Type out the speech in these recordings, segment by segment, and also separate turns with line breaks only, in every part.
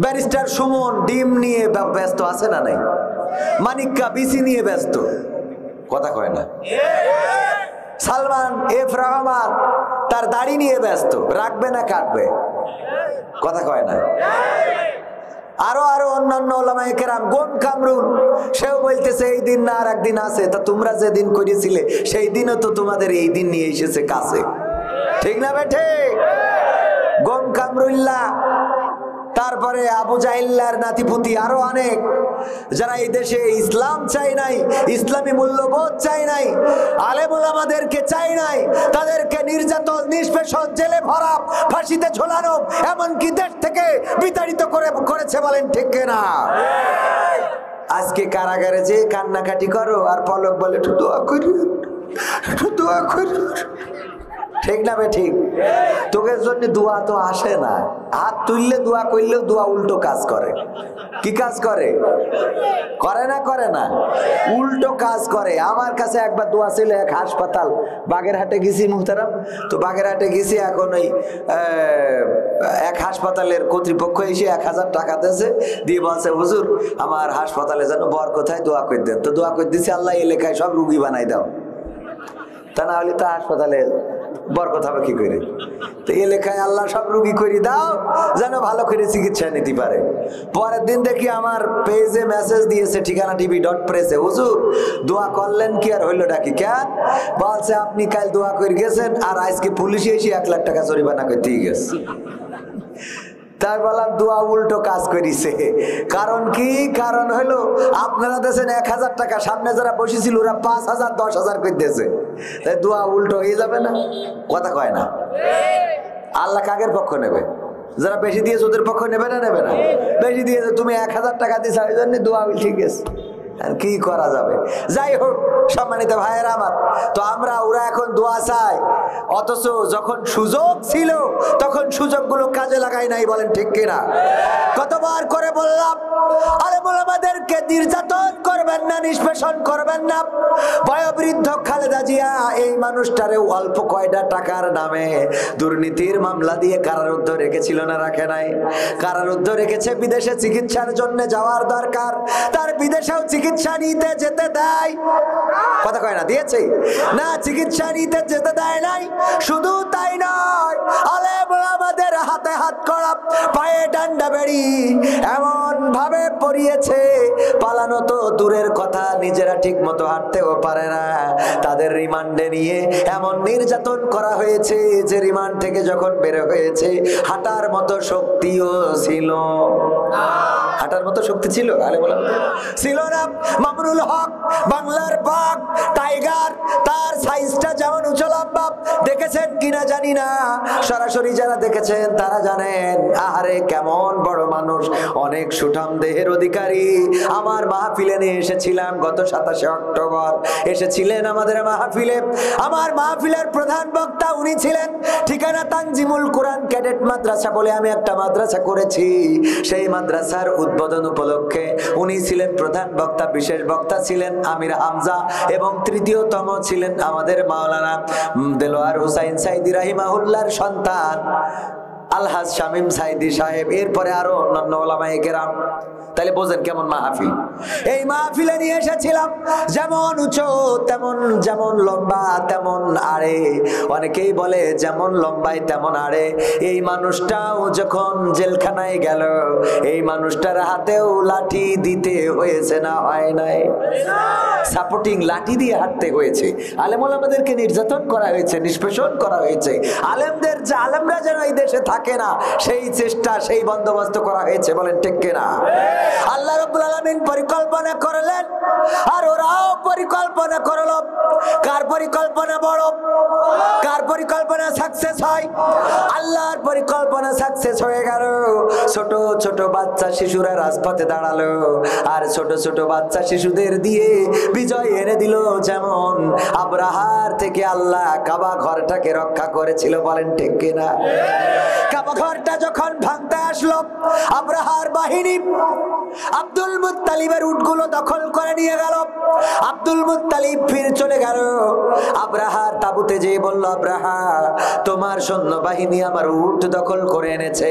Barrister Suman ডিম নিয়ে ব্যস্ত আছে না নাই? মানিক্কা বিসি নিয়ে ব্যস্ত, কথা কয় না। সালমান এফ রহমান তার দাড়ি নিয়ে ব্যস্ত, রাখবে না কাটবে, কথা কয় না। আরো আরো অন্যান্য ওলামায়ে কেরাম, গোন কামরুন সেও বলতেছে এই দিন না আর একদিন আছে, তা তোমরা যে দিন করেছিলে সেই দিনও তো তোমাদের এই দিন নিয়ে এসেছে কাছে, ঠিক না বেঠে? গোন কামরুল্লাহ, তারপরে আবু জাহিল্লার নাতিপুতি, আরো অনেক যারা এই দেশে ইসলাম চাই নাই, ইসলামী মূল্যবোধ চাই নাই, আলেম ওলামাদেরকে চাই নাই, তাদেরকে নির্যাতন, নিষ্পেষণ, জেলে ভরা, ফাঁসিতে ঝোলানো, এমনকি দেশ থেকে বিতাড়িত করেছে, বলেন ঠিক না? আজকে কারাগারে যে কান্নাকাটি করো আর পলক বলে একটু দোয়া করি, একটু দোয়া করি, ঠিক না বে ঠিক? তোকে জন্য দোয়া তো আসে না, হাত তুললে দোয়া করলেও দোয়া উল্টো কাজ করে। কি কাজ করে? করে না, করে না, উল্টো কাজ করে। আমার কাছে একবার দোয়া ছিল, এক হাসপাতাল বাগেরহাটে গেছি মুহতারাম, তো বাগেরহাটে গেছি, এখন ওই এক হাসপাতালের কর্তৃপক্ষ এসে 1000 টাকা দিয়েছে, দিয়ে বলছে হুজুর আমার হাসপাতালে যেন বরকতায় দোয়া করে দেন। তো দোয়া করে দিছি, আল্লাহ এলাকায় সব রুগী বানাই দাও, তা না হলে তো হাসপাতালে বরকত হবে কি করে? তো এলাকায় আল্লাহ সব রুগী করে দাও যেন ভালো করে চিকিৎসা নিতে পারে। পরের দিন দেখি আমার পেজে মেসেজ দিয়েছে ঠিকানা tv.press-এ, হুজুর দোয়া করলেন কি আর হইলো ডাকি কেন? বলছে আপনি কাল দোয়া করে গেছেন আর আজকে পুলিশে এসে 1 লাখ টাকা জরিমানা করতে গেছে। তার বললাম দোয়া উল্টো কাজ করিছে। কারণ কি? কারণ হলো আপনারা দেশেন 1000 টাকা, সামনে যারা বসেছিল ওরা 5000 10,000 করে দিয়েছে, তাই দোয়া উল্টো হয়ে যাবে না, কথা কয় না? আল্লাহ কাগের পক্ষ নেবে? যারা বেশি দিয়েছে ওদের পক্ষ নেবে না, নেবে না? বেশি দিয়েছে, তুমি 1000 টাকা দিয়েছ, ওই জন্য দোয়া ঠিক আছে, কি করা যাবে? যাই হোক সম্মানিত ভাইয়েরা আমার, তো ওরা এখন দোয়া চায়, অথচ যখন সুযোগ ছিল তখন সুযোগগুলো কাজে লাগাই নাই, বলেন ঠিক কিনা? কতবার করে বললাম আলেম ওলামাদেরকে নির্যাতন করবেন না, নিষ্পেষণ করবেন না। বয়োবৃদ্ধ খালেদা জিয়া এই মানুষটারে অল্প কয়টা টাকার নামে দুর্নীতির মামলা দিয়ে কারারুদ্ধ রেখেছিল না? রাখে নাই? কারারুদ্ধ রেখেছে, বিদেশে চিকিৎসার জন্য যাওয়ার দরকার, তার বিদেশেও চিকিৎসা নিতে যেতে দেয়, কথা কয় না? দিয়েছে না? চিকিৎসা নিতে যেতে দেয় নাই। শুধু তাই নয়, আলেম ওলামাদের হাতে হাত করা, পায়ে ডান্ডা বেড়ি এমন ভাবে পরিয়েছে, পালানো তো দূরের কথা, নিজেরা ঠিক মতো হাঁটতেও পারে না। তাদের রিমান্ডে নিয়ে এমন নির্যাতন করা হয়েছে যে রিমান্ড থেকে যখন বের হয়েছে হাঁটার মতো শক্তিও ছিল, হাঁটার মতো শক্তি ছিল আলেম ওলামাদের? ছিল না। মামুনুল হক বাংলার বাঘ টাইগার, তার সাইজটা যেমন উঁচু লম্বা, দেখেছেন কিনা জানি না, সরাসরি যারা দেখেছেন তারা জানেন আহারে কেমন বড় মানুষ, অনেক সুঠাম দেহের অধিকারী। আমার মাহফিলে নিয়ে এসেছিলাম গত 27 অক্টোবর, এসেছিলেন আমাদের মাহফিলে। আমার মাহফিলের প্রধান বক্তা উনি ছিলেন। ঠিকানা তানজিমুল কোরআন ক্যাডেট মাদ্রাসা বলে আমি একটা মাদ্রাসা করেছি, সেই মাদ্রাসার উদ্বোধন উপলক্ষে উনি ছিলেন প্রধান বক্তা। বিশেষ বক্তা ছিলেন আমির হামজা এবং তৃতীয়তম ছিলেন আমাদের মাওলানা দেলোয়ার হুসাইন সাইদি রাহিমাহুল্লাহর সন্তান আলহাজ শামীম সাইদি সাহেব, এরপরে আরো অন্যান্য ওলামায়ে কেরাম। তাহলে বোঝেন কেমন মাহফিল। এই মাহফিলে নিয়ে এসেছিলাম, যেমন উঁচু তেমন, যেমন লম্বা তেমন আড়ে। অনেকেই বলে যেমন লম্বায় তেমন আড়ে। এই মানুষটাও যখন জেলখানায় গেল, এই মানুষটার হাতেও লাঠি দিতে হয়েছে না হয় নাই? সাপোর্টিং লাঠি দিয়ে হাঁটতে হয়েছে। আলেম ওলামাদেরকে নির্যাতন করা হয়েছে, নিষ্পেষণ করা হয়েছে। আলেমদের যে আলেমরা যেন এই দেশে থাকে না, সেই চেষ্টা, সেই বন্দোবস্ত করা হয়েছে, বলেন ঠিক কিনা? আল্লাহ রাব্বুল আলামিন পরিকল্পনা করলেন আর ওরাও পরিকল্পনা করলো। কার পরিকল্পনা বড়? কার পরিকল্পনা সাকসেস হয়? আল্লাহর পরিকল্পনা সাকসেস হয়ে গেল। ছোট ছোট বাচ্চা শিশুরা রাজপথে দাঁড়ালো আর ছোট ছোট বাচ্চা শিশুদের দিয়ে বিজয় এনে দিল। যেমন আব্রাহার থেকে আল্লাহ কাবা ঘরটাকে রক্ষা করেছিল, বলেন ঠিক কিনা? কাবা ঘরটা যখন ভাঙতে আসলো, আব্রাহার বাহিনী আব্দুল মুত্তালিবের উটগুলো দখল করে নিয়ে গেল। আব্দুল মুত্তালিব ফিরে চলে গেল। আব্রাহার তাবুতে যেয়ে বলল, আব্রাহা তোমার সৈন্যবাহিনী আমার উট দখল করে এনেছে।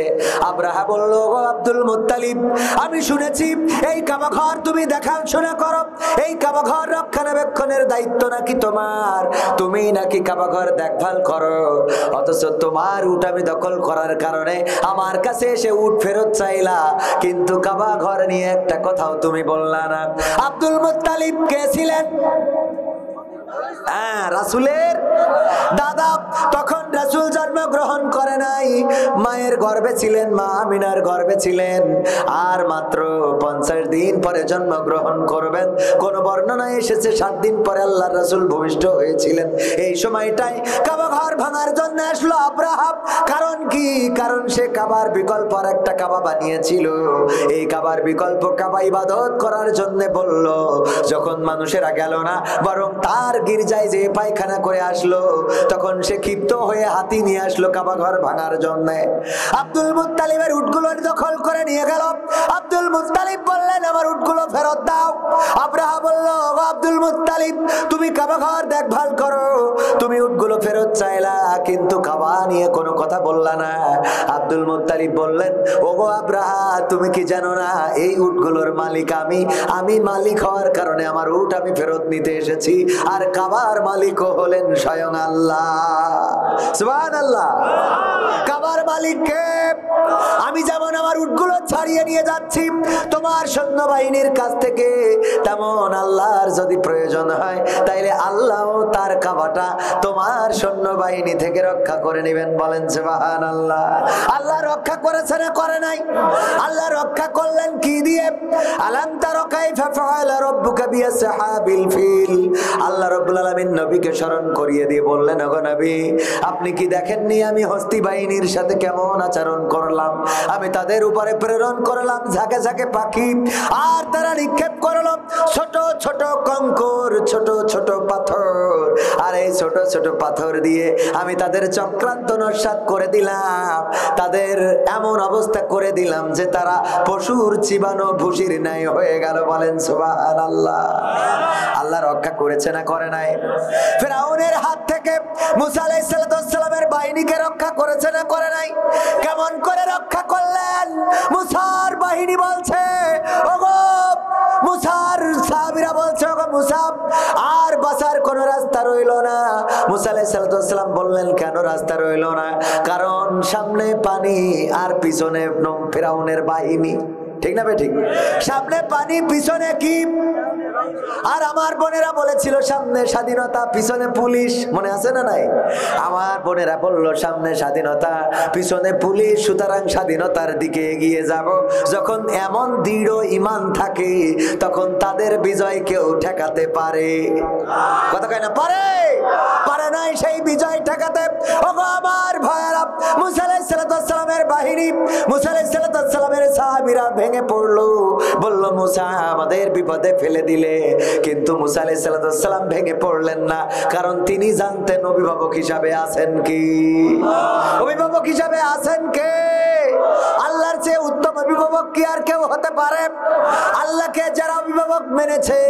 আব্রাহা বলল, আব্দুল মুত্তালিব, আমি শুনেছি এই কাবা ঘর তুমি দেখাশোনা করো, এই কাবা ঘর রক্ষণাবেক্ষণের দায়িত্ব নাকি তোমার, তুমি নাকি কাবা ঘর দেখভাল করো, অথচ তোমার উট আমি দখল করার কারণে আমার কাছে এসে উট ফেরত চাইলা, কিন্তু কাবা ঘর নিয়ে একটা কথাও তুমি বললা না। আব্দুল মুত্তালিব কে ছিলেন? রাসূলের দাদা। তখন রাসূল জন্মগ্রহণ করে নাই, মায়ের গর্ভে ছিলেন, মা আমিনার গর্ভে ছিলেন, আর মাত্র 50 দিন পরে জন্মগ্রহণ করবেন। কোন বর্ণনায় এসেছে 7 দিন পরে আল্লাহর রাসূল ভূমিষ্ঠ হয়েছিলেন। এই সময়টাই কাবা ঘর ভাঙার জন্য আসলো আব্রাহা। কারণ কি? কারণ সে কাবার বিকল্প আর একটা কাবা বানিয়েছিল। এই কাবার বিকল্প কাবা ইবাদত করার জন্য বলল, যখন মানুষেরা গেল না, বরং তার গির্জায় যে পায়খানা করে আসলো, তখন সে ক্ষিপ্ত হয়ে হাতি নিয়ে আসলো কাবা ঘর ভাঙার জন্য। আব্দুল মুত্তালিবের উটগুলো দখল করে নিয়ে গেল। আব্দুল মুত্তালিব বললেন, আমার উটগুলো ফেরত দাও। আব্রাহা বলল, আব্দুল মুত্তালিব তুমি কাবা ঘর দেখভাল করো, তুমি উটগুলো ফেরত চাইলা, কিন্তু কাবা নিয়ে কোনো কথা বললা না। আব্দুল মুত্তালিব বললেন, ওগো আব্রাহা, তুমি কি জানো না এই উটগুলোর মালিক আমি, আমি মালিক হওয়ার কারণে আমার উট আমি ফেরত নিতে এসেছি, আর কাবার মালিকও হলেন স্বয়ং আল্লাহ। সুবহানাল্লাহ। কাবার মালিক কে? আমি যেমন আমার উটগুলো ছাড়িয়ে নিয়ে যাচ্ছি তোমার সৈন্যবাহিনীর কাছ থেকে, তেমন আল্লাহর যদি প্রয়োজন হয় তাইলে আল্লাহ তার কাবাটা তোমার সৈন্যবাহিনী থেকে রক্ষা করে নেবেন। বলেন সুবহানাল্লাহ। আল্লাহ রক্ষা করেছে না করে নাই? আল্লাহ রক্ষা করলেন কি দিয়ে? আলাম তারা কাইফা ফাআলা রাব্বুকা বিআসহাবিল ফিল। আল্লাহ রাব্বুল আলামিন নবীকে স্মরণ করিয়ে দিয়ে বললেন, ওগো নবী, আপনি কি দেখেননি আমি হস্তি বাহিনীর সাথে কেমন আচরণ করলাম? আমি তাদের উপরে প্রেরণ করলাম ঝাঁকে ঝাঁকে পাখি, আর তারা নিক্ষেপ করলো ছোট ছোট কঙ্কর, ছোট ছোট পাথর, আর এই ছোট ছোট পাথর দিয়ে আমি তাদের চক্রান্ত নস্যাৎ করে দিলাম, তাদের এমন অবস্থা করে দিলাম যে তারা পশুর চিবানো ভুসির ন্যায় হয়ে গেল। বলেন সুবহানাল্লাহ। আল্লাহ রক্ষা করেছে না করে নাই? ফিরআউনের হাত থেকে মুসা আলাইহিস সালামের বাহিনীকে রক্ষা করেছে না করে নাই? কেমন করে রক্ষা করলেন? মুসার বাহিনী বলছে, ওগো মুসার সাহাবীরা বলছে, ওগো মুসা, আর বাঁচার কোন রাস্তা রইল না। মুসা আলাইহিস সালাম বললেন, কেন রাস্তা রইল না? কারণ সামনে পানি আর পিছনে ফিরআউনের বাহিনী। ঠিক না ঠিক? সামনে পানি, পিছনে কি? আর আমার বোনেরা বলেছিল সামনে স্বাধীনতা, পিছনে পুলিশ। মনে আছে না নাই? আমার বোনেরা বলল সামনে স্বাধীনতা, পিছনে পুলিশ, সুতরাং স্বাধীনতার দিকে এগিয়ে যাব। যখন এমন দৃঢ় ঈমান থাকে, তখন তাদের বিজয় কেউ ঠেকাতে পারে? কথা কয় না? পারে? পারে নাই সেই বিজয় ঠেকাতে। ওগো আমার ভাইয়েরা, মুসা আলাইহিস সালামের বাহিনী, মুসা আলাইহিস সালামের সাহাবীরা ভেঙে পড়লো, বলল, মুসা আমাদের বিপদে ফেলে দিলে। কিন্তু মুসা আলাইহিস সালাম ভেঙে পড়লেন না, কারণ তিনি জানতেন অভিভাবক হিসাবে আছেন কি? অভিভাবক হিসাবে আছেন কে? আল্লাহর চেয়ে উত্তম অভিভাবক কি আর কেউ হতে পারে? আল্লাহকে যারা অভিভাবক মেনেছে,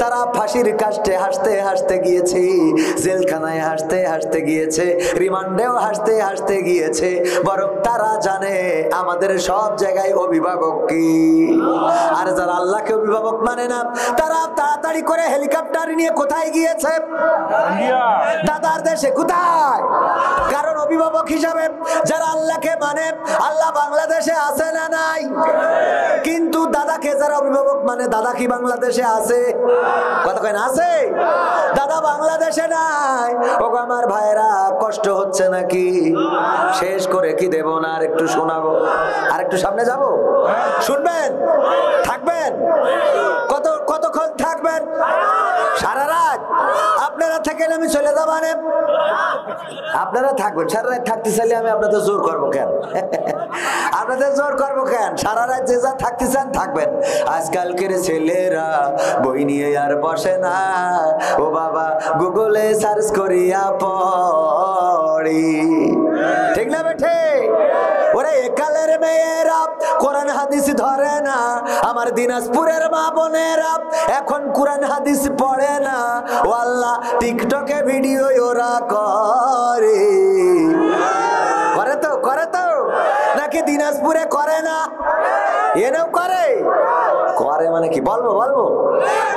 তারা ফাঁসির কাষ্টে হাসতে হাসতে গিয়েছে, জেলখানায় হাসতে হাসতে গিয়েছে, রিমান্ডেও হাসতে হাসতে গিয়েছে, বরং তারা জানে আমাদের সব জায়গায় অভিভাবক কি। আর যারা আল্লাহকে অভিভাবক মানে না, তারা তাড়াতাড়ি করে হেলিকপ্টার নিয়ে কোথায় গিয়েছে? দাদার দেশে। কোথায়? কারণ অভিভাবক হিসাবে যারা আল্লাহকে মানে, আল্লাহ বাংলাদেশে আছে না নাই? কিন্তু দাদাকে যারা অভিভাবক মানে, দাদা কি বাংলাদেশে আছে? কথা কয় না? আছে। দাদা বাংলাদেশে নাই। ওগো আমার ভাইরা, কষ্ট হচ্ছে নাকি? শেষ করে কি দেব না? আর একটু শোনাবো, আর একটু সামনে যাব, শুনবেন? থাকবেন? কতক্ষণ থাকবেন? সারা রাত? আপনারা থাকেন, আমি চলে যাব। আপনারা থাকবেন। সারা রাত থাকতে চাইলে আমি আপনাদের জোর করবো কেন? আপনাদের জোর করবো কেন? সারা রাত যে যা থাকতে চান থাকবেন। আজকালকের ছেলেরা বই নিয়ে আর বসে না, ও বাবা গুগলে সার্চ করিয়া পড়ি। ঠিক না বেঠে? ওরে একালের মেয়েরা কোরআন হাদিস ধরে না, আমার দিনাজপুরের মা বোনেরা এখন কোরআন হাদিস পড়ে না। ও আল্লাহ, টিকটকে ভিডিও ওরা করে তো নাকি দিনাজপুরে করে না? এনেও করে। করে মানে কি বলবো বলবো?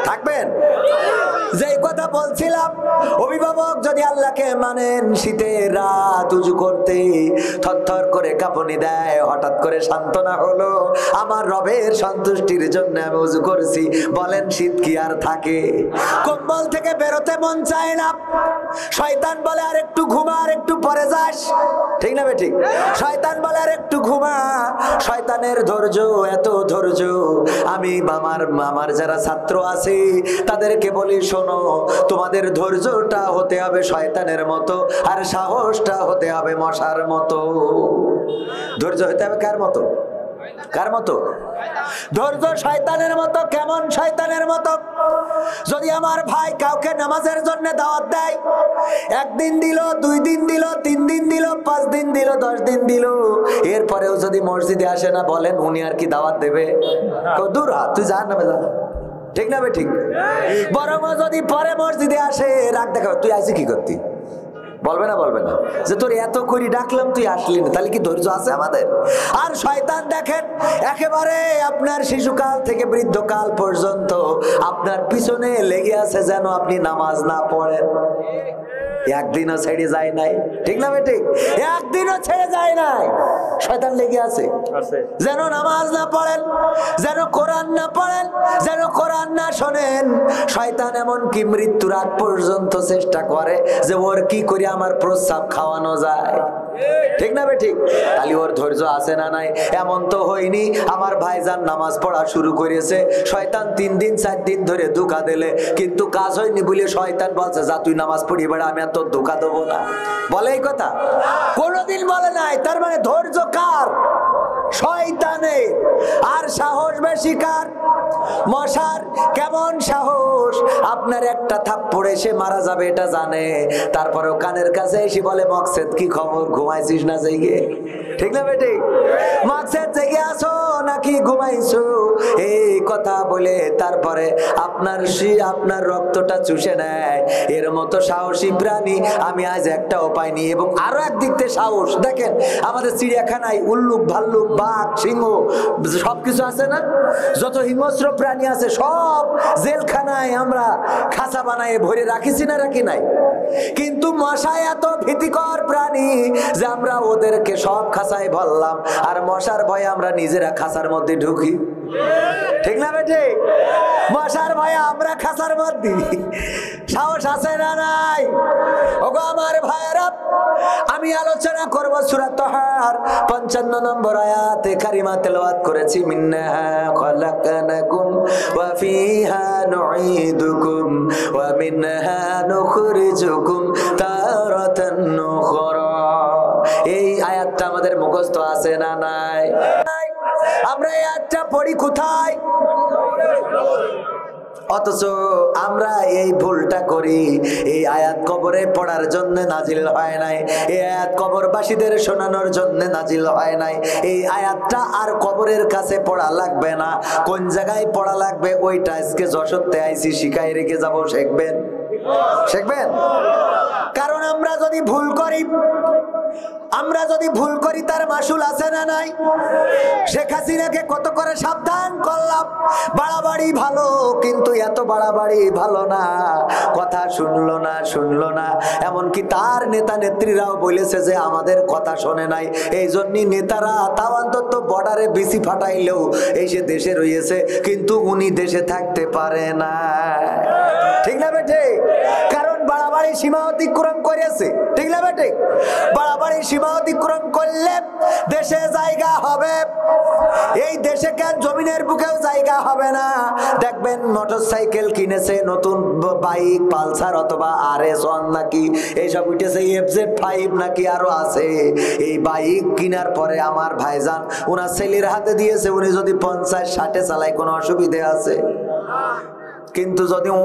থাকবেন? যেই কথা বলছিলাম, অভিভাবক যদি আল্লাহকে মানেন, শীতের রাত উজু করতে থরথর করে কাঁপুনি দেয়, হঠাৎ করে সান্ত্বনা হলো আমার রবের সন্তুষ্টির জন্য আমি উজু করছি, বলেন শীত কি আর থাকে? কম্বল থেকে বেরোতে মন চায় না, শয়তান বলে আর একটু ঘুমা, আর একটু পরে যাস, ঠিক না ঠিক? শয়তান বলে আর একটু ঘুমা। শয়তানের ধৈর্য, এত ধৈর্য, আমি আমার যারা ছাত্র আছে তাদেরকে বলি, শোনো, তোমাদের ধৈর্যটা হতে হবে শয়তানের মতো, আর সাহসটা হতে হবে মশার মতো। ধৈর্য হতে হবে কার মতো? কার মতো? ধৈর্য শয়তানের মতো। কেমন শয়তানের মতো? যদি আমার ভাই কাউকে নামাজের জন্য দাওয়াত দেয়, একদিন দিল, 2 দিন দিল, 3 দিন দিল, 5 দিন দিল, 10 দিন দিল, এরপরেও যদি মসজিদে আসে না, বলেন উনি আর কি দাওয়াত দেবে? দূর হ, তুই যা নামে যা, ঠিক না ঠিক? বরং যদি পরে মসজিদে আসে, রাগ দেখাবে, তুই আইসি কি করতি? বলবে না? বলবে না যে তোর এত করে ডাকলাম তুই আসলি না? তাহলে কি ধৈর্য আছে আমাদের? আর শয়তান দেখেন, একেবারে আপনার শিশুকাল থেকে বৃদ্ধকাল পর্যন্ত আপনার পিছনে লেগে আছে যেন আপনি নামাজ না পড়েন। একদিনও ছেড়ে যায় নাই, ঠিক না ঠিক? একদিনও ছেড়ে যায় নাই, শয়তান লেগে আছে যেন নামাজ না পড়েন, যেন কোরআন না পড়েন, যেন কোরআন না শোনেন। শয়তান এমনকি মৃত্যুর আগ পর্যন্ত চেষ্টা করে যে ওর কি করে আমার প্রস্রাব খাওয়ানো যায়, ঠিক না ঠিক? তাহলে ওর ধৈর্য আছে না নাই? এমন তো হয়নি আমার ভাইজান নামাজ পড়া শুরু করেছে, শয়তান 3 দিন 4 দিন ধরে ধোঁকা দিলে, কিন্তু কাজ হয়নি বলে শয়তান বলছে যা তুই নামাজ পড়ি বেড়া, আমি আর তোর ধোঁকা দেবো না। বলে এই কথা? কোনোদিন বলে নাই। তার মানে ধৈর্য কার? শয়তানের। আর সাহস বেশি কার? মশার। কেমন সাহস? আপনার একটা থাপ্পড়ে সে মারা যাবে এটা জানে, তারপরেও কানের কাছে এসে বলে, মকসেদ কি খবর, ঘুমাইছিস না জেগে? ঠিক না বেটি? মকসেদ জেগে আসো নাকি ঘুমাইছো? এই কথা বলে তারপরে আপনার রক্তটা চুষে নেয়। এর মতো সাহসী প্রাণী আমি আজ একটাও পাইনি। এবং আরো একদিক থেকে সাহস দেখেন, আমাদের চিড়িয়াখানায় উল্লুক, ভাল্লুক, বাঘ, সিংহ সবকিছু আছে না? যত হিংস্র প্রাণী আছে সব জেলখানায় আমরা খাঁচা বানায় ভরে রাখিছি না রাখি নাই? কিন্তু মশা এত ভীতিকর প্রাণী যে আমরা ওদেরকে সব খাঁচায় ভরলাম, আর মশার ভয়ে আমরা নিজেরা খাঁচার মধ্যে ঢুকি, ঠিক না বেটে? মশার ভয়ে আমরা খাঁচার মধ্যে। সাহস আছে না নাই? ওগো আমার ভাইয়েরা, আমি আলোচনা করব সূরা তাহার 55 নম্বর আয়াতে কারিমা তেলাওয়াত করেছি, মিন্নাহা খালাকনাকুম ওয়া ফিহা নুঈদুকুম ওয়া মিনহা নুখরিজুকুম তারাতান উখরা। এই আয়াতটা আমাদের মুখস্থ আছে না নাই? আমরা এই আয়াতটা পড়ি কোথায়? অথচ আমরা এই ভুলটা করি। এই আয়াত কবরে পড়ার জন্য নাজিল হয় নাই, এই আয়াত কবরবাসীদের শোনানোর জন্য নাজিল হয় নাই। এই আয়াতটা আর কবরের কাছে পড়া লাগবে না। কোন জায়গায় পড়া লাগবে ওইটা আজকে যশোরতে আইছি শিখাই রেখে যাবো, শিখবেন? শিখবেন? কারণ আমরা যদি ভুল করি তার মাসুল আছে না নাই? শেখ হাসিনাকে কত করে সাবধান করলাম, বাড়াবাড়ি ভালো, কিন্তু এত বাড়াবাড়ি ভালো না। কথা শুনলো না। এমনকি তার নেতা নেত্রীরাও বলেছে যে আমাদের কথা শোনে নাই। এই জন্যই নেতারা তাও অন্তত বর্ডারে বিসি ফাটাইলেও এই সে দেশে রয়েছে, কিন্তু উনি দেশে থাকতে পারে না, ঠিক না বেটে? কারণ বাড়াবাড়ি সীমা অতিক্রম করেছে, ঠিক না বেটে? বাড়াবাড়ি সীমা অতিক্রম করলে দেশে জায়গা হবে। এই দেশে কেন জমিনের বুকেও জায়গা হবে না? দেখবেন মোটরসাইকেল কিনেছে, নতুন বাইক পালসার অথবা RS1 নাকি এইসব উঠেছে, FZ5 নাকি আরো আছে। এই বাইক কেনার পরে আমার ভাইজান ওনার ছেলের হাতে দিয়েছে, উনি যদি 50-60 চালায় কোনো অসুবিধে আছে? কিন্তু যদি ও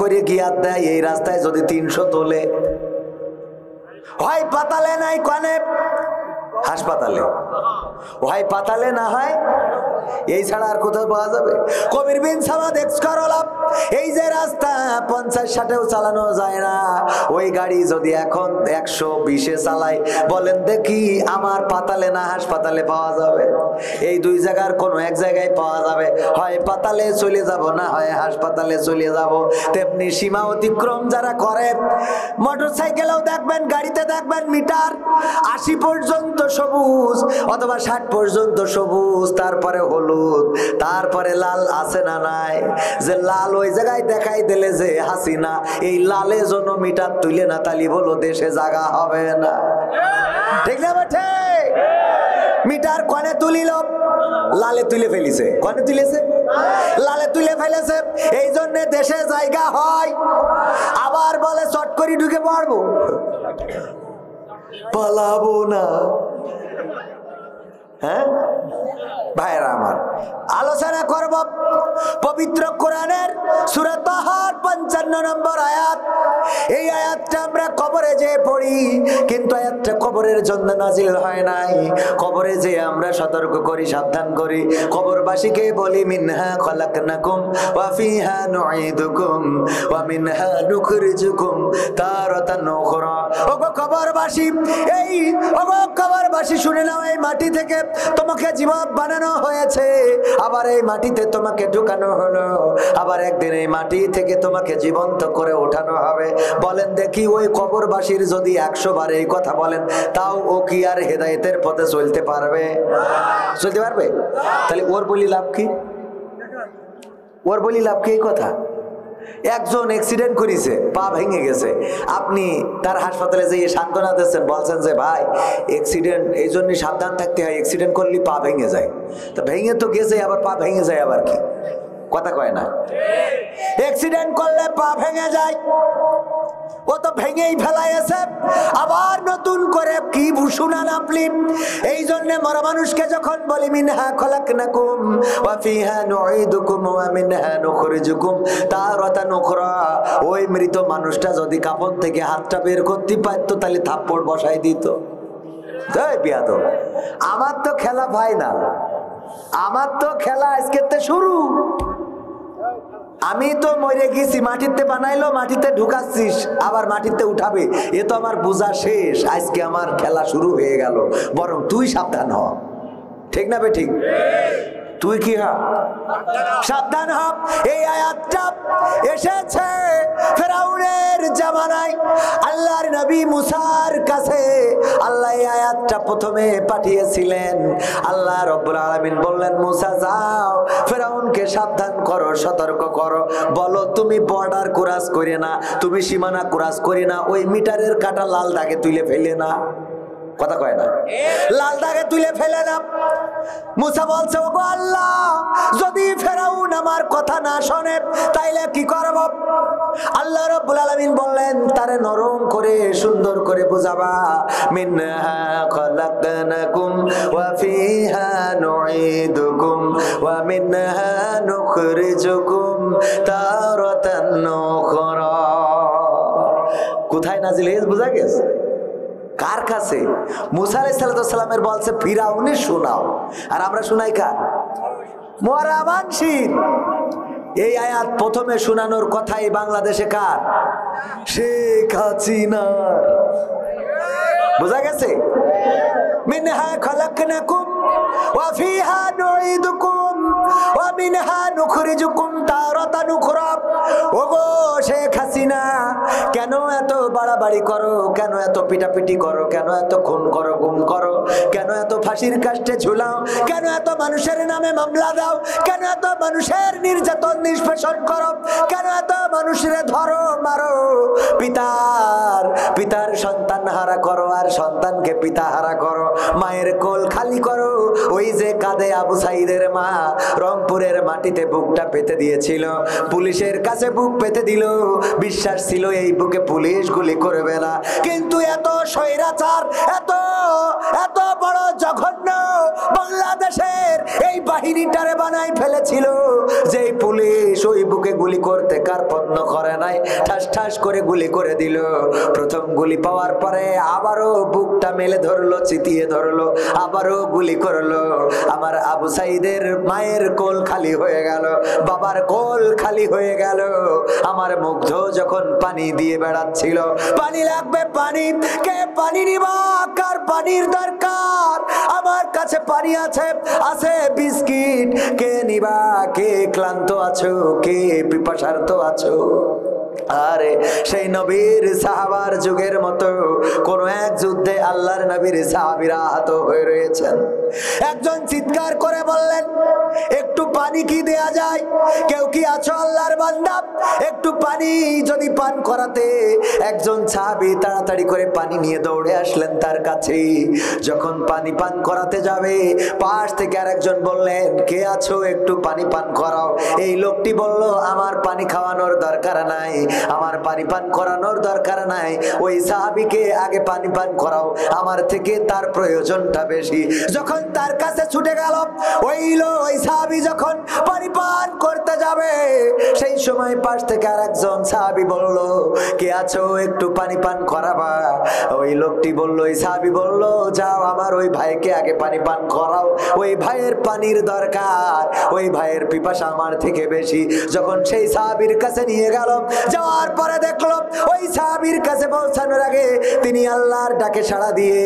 করে গিয়ার দেয় এই রাস্তায় যদি 300 তোলে, হয় পাতালে নাই কানে হাসপাতালে, হয় পাতালে না হয় এই ছাড়া আর কোথাও পাওয়া যাবে? কবির বিন সামাদ এক্সকরলাম, এই যে রাস্তা 50-60-এও চালানো যায় না, ওই গাড়ি যদি এখন 120-এ চালাই, বলেন দেখি আমার পাতালে না হাসপাতালে পাওয়া যাবে? এই দুই জায়গার কোনো এক জায়গায় পাওয়া যাবে, হয় পাতালে চলে যাব, না হয় হাসপাতালে চলে যাব। তেমনি সীমা অতিক্রম যারা করে, মোটরসাইকেলেও দেখবেন, গাড়িতে দেখবেন মিটার 80 পর্যন্ত সবুজ অথবা 60 পর্যন্ত সবুজ, তারপরে হলুদ, তারপরে লাল আছে না নাই? যে লাল ওই জায়গায় দেখাই দিলে যে হাসিনা, এই লালে জন্য মিটার তুলে না তালি বলো দেশে জায়গা হবে না। ঠিক না বেঠে? মিটার কনে তুলিল? লালে তুলে ফেলিছে। কনে তুলেছে? লালে তুলে ফেলেছে। এই জন্য দেশে জায়গা হয়, আবার বলে চট করে ঢুকে পড়বো, পালাবো না। হ্যাঁ ভাইরা আমার, আলোচনা করব পবিত্র কোরআনের সূরা তাহার 55 নম্বর আয়াত। এই আয়াতটা আমরা কবরে যে পড়ি, কিন্তু আয়াতটা কবরের জন্য নাজিল হয় নাই। কবরে যে আমরা সতর্ক করি, সাবধান করি, কবরবাসীকে বলি মিনহা খলাকনাকুম ওয়া ফিহা নুঈদুকুম ওয়া মিনহা নুখরিজুকুম তারাতান উখরা। ওগো কবরবাসী, এই ওগো কবরবাসী শুনে নাও, এই মাটি থেকে তোমাকে জীবন বানানো হয়েছে, আবার এই মাটিতে তোমাকে ঢুকানো হলো, আবার একদিন এই মাটি থেকে তোমাকে জীবন্ত করে ওঠানো হবে। বলেন দেখি ওই কবরবাসীর যদি 100 বার এই কথা বলেন, তাও ও কি আর হেদায়েতের পথে চলতে পারবে? চলতে পারবে? তাহলে ওর বলি লাভ কি? ওর বলি লাভ কি? এই কথা, একজন অ্যাক্সিডেন্ট করেছে, পা ভেঙে গেছে, আপনি তার হাসপাতালে যেয়ে সান্ত্বনা দিচ্ছেন, বলছেন যে ভাই অ্যাক্সিডেন্ট এই জন্যই সাবধান থাকতে হয়, অ্যাক্সিডেন্ট করলে পা ভেঙে যায়। তো ভেঙে তো গেছে, আবার পা ভেঙে যায় আবার কি? কথা কয় না? অ্যাক্সিডেন্ট করলে পা ভেঙে যায়, ও তো ভেঙেই ফেলাইছে, আবার নতুন করে কি ভূষণান আপনি। এই জন্য মরা মানুষকে যখন বলি মিনহা খলাকনাকুম ওয়া ফিহা নুঈদুকুম ওয়া মিনহা নুখরিজুকুম তারাতান উখরা, ওই মৃত মানুষটা যদি কাফন থেকে হাতটা বের করতে পারতো, তাহলে থাপ্পড় বসাই দিত। এই বিয়াদব, আমার তো খেলা ফাইনাল, আমার তো খেলা আজকে শুরু। আমি তো মরে গেছি, মাটিতে বানাইলো, মাটিতে ঢুকাচ্ছিস, আবার মাটিতে উঠাবে, এ তো আমার বোঝা শেষ, আজকে আমার খেলা শুরু হয়ে গেল। বরং তুই সাবধান হ। ঠিক না বে ঠিক? তুই কি হ? সাবধান হ। এই আয়াতটা এসেছে ফেরাউনের জামানায়, আল্লাহর নবী মুসার কাছে আল্লাহ এই আয়াতটা প্রথমে পাঠিয়েছিলেন। আল্লাহ রাব্বুল আলামিন বললেন, মুসা যাও ফেরাউনকে সাবধান করো, সতর্ক করো, বলো তুমি বর্ডার ক্রস করে না, তুমি সীমানা ক্রস করে না, ওই মিটারের কাটা লাল দাগে তুলে ফেলে না। কথা কয় না? লাল দাগে তুলে ফেলে না। মুসা বলছে, ওগো আল্লাহ, যদি ফেরাউন আমার কথা না শোনে তাইলে কি করব? আল্লাহ রাব্বুল আলামিন বললেন, তারে নরম করে সুন্দর করে বুঝাবা, মিনহা খলাকনাকুম ওয়া ফিহা নুঈদুকুম ওয়া মিনহা নুখরিজুকুম তারাতান উখরা। কোথায় নাজিল হয়েছে বোঝা গেছে? কার কাছে? মুসা আলাইহিস সালামের বলছে ফিরাউনে শোনাও, আর আমরা শোনাই কার? মরা মানসির। এই আয়াত প্রথমে শোনানোর কথাই বাংলাদেশে কার? শেখ হাসিনার। বোঝা গেছে? মিনহা খলাকনাকুম ওয়া ফিহা নুঈদুকুম ওয়া মিনহা নুখরিজুকুম তারাতান উখরা। ওগো শেখ হাসিনা, কেন এত বাড়াবাড়ি করো, কেন এত পিটাপিটি করো, কেন এত খুন করো, গুম করো, কেন এত ফাঁসির কাস্টে ঝুলাও, কেন এত মানুষের নামে মামলা দাও, কেন এত মানুষের নির্যাতন নিষ্পেষণ করো, কেন এত মানুষের ধরো মারো, পিতার সন্তান হারা করো, আর সন্তানকে পিতা হারা করো, মায়ের কোল খালি করো। ওই যে কাঁদে আবু সাইদের মা, রংপুরের মাটিতে বুকটা পেতে দিয়েছিল, পুলিশের কাছে বুক পেতে দিল, বিশ্বাস ছিল এই বুকে পুলিশ গুলি করবে না, কিন্তু এত স্বৈরাচার, এত এত বড় জঘন্য বাংলাদেশের এই বাহিনীটারে বানাই ফেলেছিল যে পুলিশ ওই বুকে গুলি করতে কার্পণ্য করে নাই, ঠাস ঠাস করে গুলি করে দিল। প্রথম গুলি পাওয়ার পরে আবারও বুকটা মেলে ধরলো, চিতিয়ে ধরলো, আবারও গুলি করলো। আমার আবু সাইদের মায়ের কোল খালি হয়ে গেল, বাবার কোল খালি হয়ে গেল। আমার মুগ্ধ যখন পানি দিয়ে বেড়াচ্ছিল, পানি লাগবে পানি, কে পানি নিবা, কার পানির দরকার, আমার কাছে পানি আছে, আছে বিস্কিট, কে নিবা, কে ক্লান্ত আছো, কে পিপাসার্ত আছো। আরে সেই নবীর সাহাবার যুগের মতো কোন এক যুদ্ধে আল্লাহর নবীর সাহাবীরা আহত হয়ে রয়েছেন। একজন চিৎকার করে বললেন, একটু পানি কি দেয়া যায়, কেউ কি আছো আল্লাহর বান্দা, একটু পানি যদি পান করাতে। একজন সাহাবী তাড়াতাড়ি করে পানি নিয়ে দৌড়ে আসলেন তার কাছে। যখন পানি পান করাতে যাবে, পাশ থেকে আরেকজন বললেন, কে আছো একটু পানি পান করাও। এই লোকটি বলল, আমার পানি খাওয়ানোর দরকার নাই, আমার পানি পান করানোর দরকার নাই, ওই সাহাবীকে আগে পানি পান করাও, আমার থেকে তার প্রয়োজনটা বেশি। যখন তার কাছে ছুটে গেল, ওই সাহাবী যখন পানি পান করতে যাবে, সেই সময় পাশ থেকে আরেকজন সাহাবী বলল, কে আছো একটু পানি পান করাবা। ওই লোকটি বলল, ওই সাহাবী বলল, যাও আমার ওই ভাইকে আগে পানি পান করাও, ওই ভাইয়ের পানির দরকার, ওই ভাইয়ের পিপাসা আমার থেকে বেশি। যখন সেই সাহাবীর কাছে নিয়ে গেল, যাওয়ার পরে দেখলো ওই সাহাবীর কাছে পৌঁছানোর আগে তিনি আল্লাহর ডাকে সাড়া দিয়ে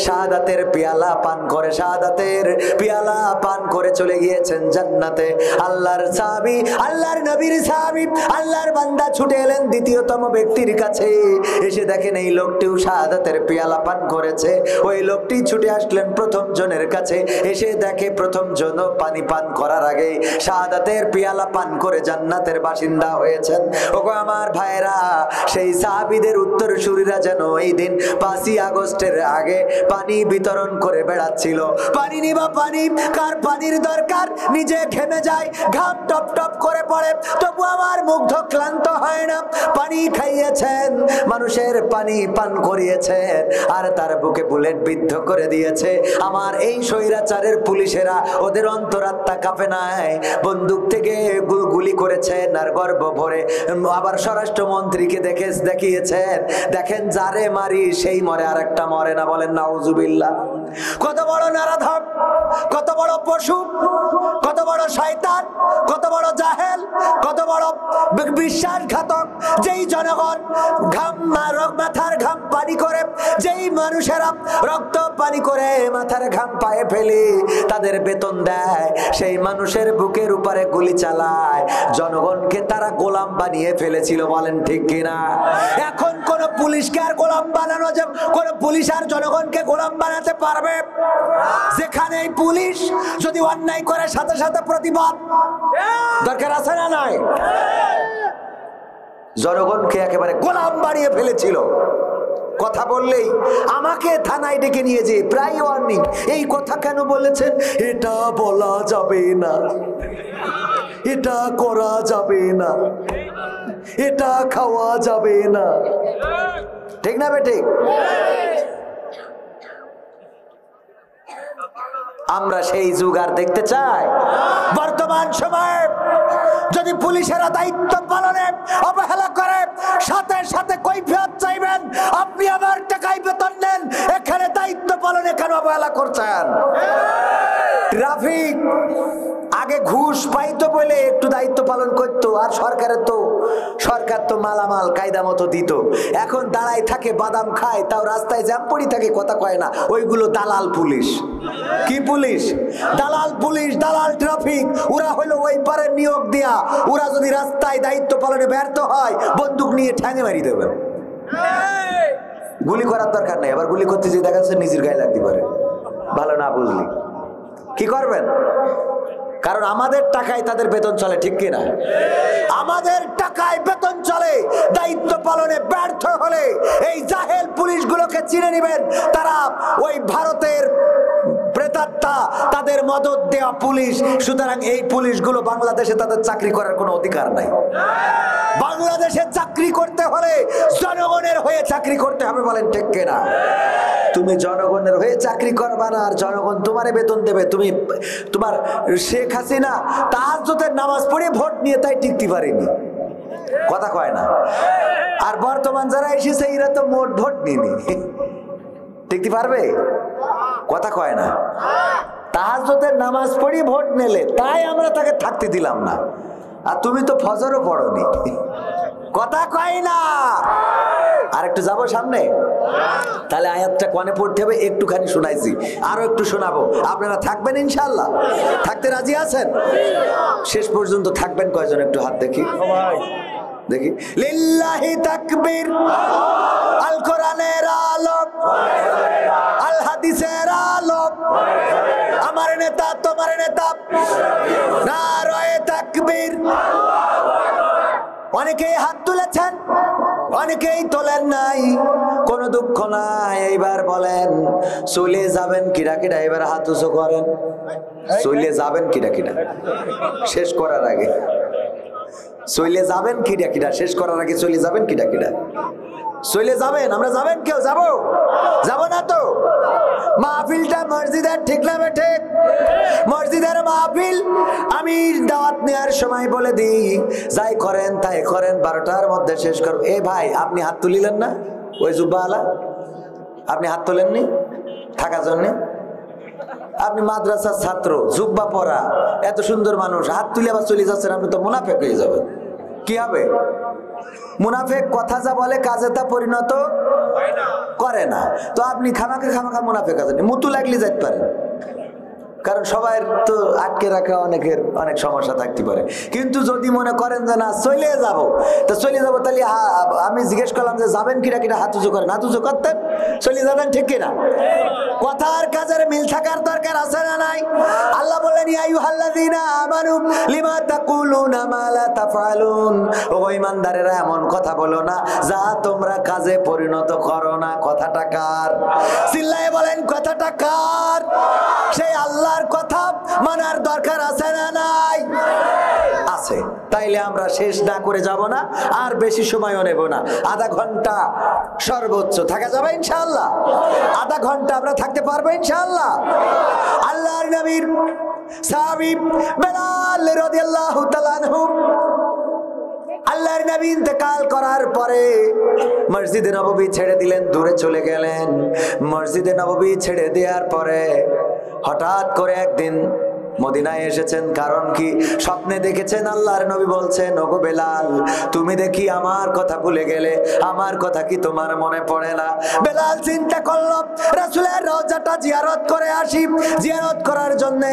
শাহাদাতের পেয়ালা পান করে, শাহাদাতের পেয়ালা পান করে চলে গিয়েছেন জান্নাতে। আল্লাহর সাহাবী, আল্লাহর নবীর সাহাবী, আল্লাহর বান্দা ছুটে এলেন দ্বিতীয়তম ব্যক্তির কাছে। এসে দেখেন এই লোকটিও শাহাদাতের পেয়ালা পান করেছে। ওই লোকটি ছুটে আসলেন প্রথম জনের কাছে, এসে দেখে প্রথম জন পানি পান করার আগে শাহাদাতের পেয়ালা পান করে জান্নাতের বাসিন্দা হয়েছেন। ওগো আমার ভাইরা, সেই সাহাবীদের উত্তরসূরিরা যেন এই দিন 5ই আগস্টের আগে পানি বিতরণ করে বেড়াচ্ছিল। পানি নিবা পানি, কার পানির দরকার, নিজে ঘেমে যায়, ঘাম টপ টপ করে পড়ে, তবু আমার মুগ্ধ ক্লান্ত হয় না। পানি খাইয়েছেন, মানুষের পানি পান করিয়েছেন, আর তার বুকে বুলেট বিদ্ধ করে দিয়েছে। আমার এই স্বৈরাচারের পুলিশেরা, ওদের অন্তরাত্মা কাঁপে নাই, বন্দুক থেকে গুলি করেছেন আর গর্ব ভরে। আবার স্বরাষ্ট্রমন্ত্রীকে দেখিয়েছেন, দেখেন যারে মারি সেই মরে, আর একটা মরে না, বলেন নাউজুবিল্লাহ। কত বড় নারাধম, কত বড় পশু, কত বড় শয়তান, কত বড় জাহেল, কত বড় বিশ্বাসঘাতক। যেই জনগণ মাথার ঘাম পানি করে, যেই মানুষেরা রক্ত পানি করে মাথার ঘাম পায়ে ফেলে তাদের বেতন দেয়, সেই মানুষের বুকের উপরে গুলি চালায়। জনগণকে তারা গোলাম বানিয়ে ফেলেছিল, বলেন ঠিক কিনা? এখন কোন পুলিশকে আর গোলাম বানানো যাবে? কোন পুলিশ আর জনগণকে গোলাম বানাতে পারবে? যেখানে পুলিশ যদি অন্যায় করে সাথে সাথে প্রতিবাদ দরকার আছে না নাই? জনগণকে একেবারে গোলাম বানিয়ে ফেলেছিল। কথা বললেই আমাকে থানায় ডেকে নিয়ে যে প্রায় ওয়ার্নিং, এই কথা কেন বলেছেন, এটা বলা যাবে না, এটা করা যাবে না, এটা খাওয়া যাবে না, ঠিক না বেঠিক? আমরা সেই যুগ আর দেখতে চাই? বর্তমান সময়ে যদি পুলিশেরা দায়িত্ব পালনে অবহেলা করে, সাথে সাথে কৈফিয়ত চাইবেন। আপনি আমার টাকায় বেতন নেন, এখানে দায়িত্ব পালনে কেন অবহেলা করছেন? ট্রাফিক আগে ঘুষ পাইতো বলে একটু দায়িত্ব পালন করতো, আর সরকার তো মালামাল কায়দা মতো দিত। এখন দাঁড়ায় থাকে, বাদাম খায়, তাও রাস্তায় জ্যাম পড়ি থাকে, কথা কয় না। ওইগুলো দালাল পুলিশ। কি পুলিশ? দালাল পুলিশ, দালাল ট্রাফিক। ওরা হলো ওই পারে নিয়োগ দিয়া, ওরা যদি রাস্তায় দায়িত্ব পালনে ব্যর্থ হয়, বন্দুক নিয়ে ঠ্যাঙে মারি দেবে। গুলি করার দরকার নেই, আবার গুলি করতে যে দেখা যাচ্ছে নিজের গায়ে লাগতে পারে। ভালো না বুঝলি কি করবেন? কারণ আমাদের টাকায় তাদের বেতন চলে, ঠিক কিনা? আমাদের টাকায় বেতন চলে। দায়িত্ব পালনে ব্যর্থ হলে এই জাহেল পুলিশগুলোকে চিনে নেবেন, তারা ওই ভারতের প্রেতাত্মা, তাদের মদত দেওয়া পুলিশ। সুতরাং এই পুলিশগুলো বাংলাদেশে তাদের চাকরি করার কোনো অধিকার নাই। বাংলাদেশে চাকরি করতে হলে জনগণের হয়ে চাকরি করতে হবে, বলেন ঠিক কিনা? তুমি জনগণের হয়ে চাকরি করবা না, আর জনগণ তোমারে বেতন দেবে। তুমি তোমার শেখ হাসিনা তাহাজ্জুদের নামাজ পড়ে ভোট নিয়ে তাই টিকতে পারেনি, কথা কয় না। আর বর্তমান যারা এসেছে এরা তো মোট ভোট নিনি, টিকতে পারবে, কথা কয় না। তাহাজ্জুদের নামাজ পড়ি ভোট নিলে তাই আমরা তাকে থাকতে দিলাম না। আর তুমি তো ফজরও পড়োনি, কথা কয় না। আর একটু যাবো সামনে, তাহলে আয়াতটা কোনে পড়তে হবে একটুখানি শোনাইছি, আরো একটু শোনাবো। আপনারা থাকবেন ইনশাআল্লাহ? থাকতে রাজি আছেন? শেষ পর্যন্ত থাকবেন কয়জন একটু হাত দেখি, দেখি। লিল্লাহি তাকবীর, আল কোরআনের আলো, আল হাদিসের আলো, আমার নেতা তোমার নেতা, নারায়ে তাকবীর। অনেকেই হাত তুলেছেন, অনেকেই তোলেন নাই, কোনো দুঃখ নাই। এইবার বলেন চলে যাবেন কিরা কিরা, এবার হাত উঁচু করেন। চলে যাবেন কিরা কিরা শেষ করার আগে, চলে যাবেন কিরা কিরা শেষ করার আগে চলে যাবেন কিরা কিরা, চলে যাবেন। আমরা যাবেন, কেউ যাবো? যাবো না তো। মাহফিলটা মসজিদের, ঠিক না ঠিক? মসজিদের মাহফিল আমি দাওয়াত নেওয়ার সময় বলে দিই, যাই করেন তাই করেন, 12টার মধ্যে শেষ করবো। এ ভাই, আপনি হাত তুলিলেন না? ওই জুব্বাওয়ালা, আপনি হাত তোলেননি থাকার জন্য? আপনি মাদ্রাসার ছাত্র, জুব্বা পরা, এত সুন্দর মানুষ, হাত তুলে আবার চলে যাচ্ছেন, আপনি তো মুনাফেক হয়ে যাবেন। কি হবে? মুনাফেক কথা যা বলে কাজে তা পরিণত করে না। তো আপনি খামাখা মুনাফেক আছেন, মুতু লাগলে যাইতে পারেন, কারণ সবাই তো আটকে রাখা অনেকের অনেক সমস্যা থাকতে পারে। কিন্তু যদি মনে করেন যে না চলে যাব, তো চলে যাবো, তাহলে আমি জিজ্ঞেস করলাম যে যাবেন কিনা কিনা, হাত উঁচু করেন। হাত উঁচু করতেন, চলে যাবেন, ঠিক কিনা? কথার কাজের মিল থাকার দরকার আছে না নাই? আল্লাহ বলেন ইয়া আইয়ুহাল্লাযীনা আমানু লিমা তাকুলুনা মা লা তাফআলুন, ও ঈমানদারেরা এমন কথা বলো না যা তোমরা কাজে পরিণত করো না। কথাটা কার? চিল্লায়ে বলেন কথাটা কার? সেই আল্লাহর কথা মানার দরকার আছে না নাই? আছে। তাইলে আমরা শেষ না করে যাব না, আর বেশি সময়ও নেব না। আধা ঘন্টা সর্বোচ্চ থাকা যাবে ইনশাআল্লাহ? আধা ঘন্টা আমরা থাকতে পারবো ইনশাআল্লাহ? আল্লাহর নবীর সাহাবী বেলাল রাদিয়াল্লাহু তাআলা আনহু আল্লাহর নবী ইন্তেকাল করার পরে মসজিদে নববী ছেড়ে দিলেন, দূরে চলে গেলেন। মসজিদে নববী ছেড়ে দেওয়ার পরে হঠাৎ করে একদিন মদিনায় এসেছেন। কারণ কি? স্বপ্নে দেখেছেন আল্লাহর নবী বলছেন, ওগো বেলাল, তুমি দেখি আমার কথা ভুলে গেলে, আমার কথা কি তোমার মনে পড়ে না? বেলাল চিন্তা করল রাসূলের রওজাটা জিয়ারত করে আসি। জিয়ারত করার জন্য